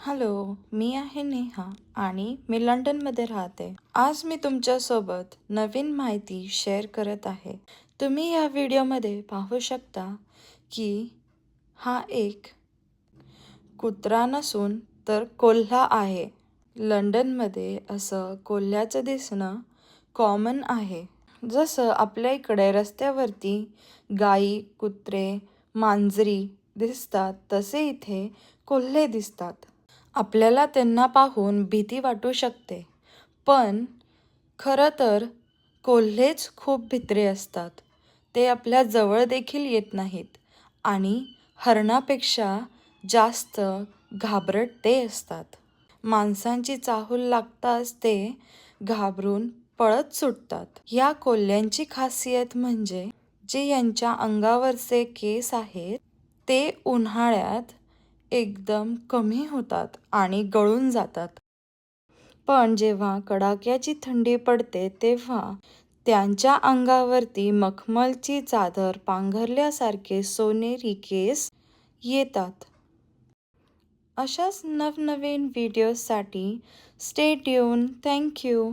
Hello, मी आहे नेहा आणि मी लंडनमध्ये राहते. आज मी तुमच्यासोबत नवीन माहिती शेअर करत आहे. तुम्ही या व्हिडिओमध्ये पाहू शकता की हा एक कुत्रा नसून तर कोल्हा आहे. लंडनमध्ये असं कोल्ह्याचं दिसणं कॉमन आहे. जसं आपल्या इकडे रस्त्यावरती गाई, कुत्रे, मांजरी दिसतात, तसे इथे कोल्हे दिसतात. आपल्याला त्यांना पाहून भीती वाटू शकते, पण खरं तर कोल्हेच खूप भित्रे असतात. ते आपल्या जवळ देखील येत नाहीत आणि हरणापेक्षा जास्त घाबरट ते असतात. माणसांची चाहूल लागताच ते घाबरून पळत सुटतात. या कोल्ह्यांची खासियत म्हणजे जे यांच्या अंगावरचे केस आहेत ते उन्हाळ्यात एकदम कमी होतात आणि गळून जातात. पण जेव्हा कडाक्याची थंडी पडते तेव्हा त्यांच्या अंगावरती मखमलची चादर पांघरल्यासारखे सोनेरी केस येतात. अशाच नवनवीन व्हिडिओजसाठी स्टे ट्यून. Thank you.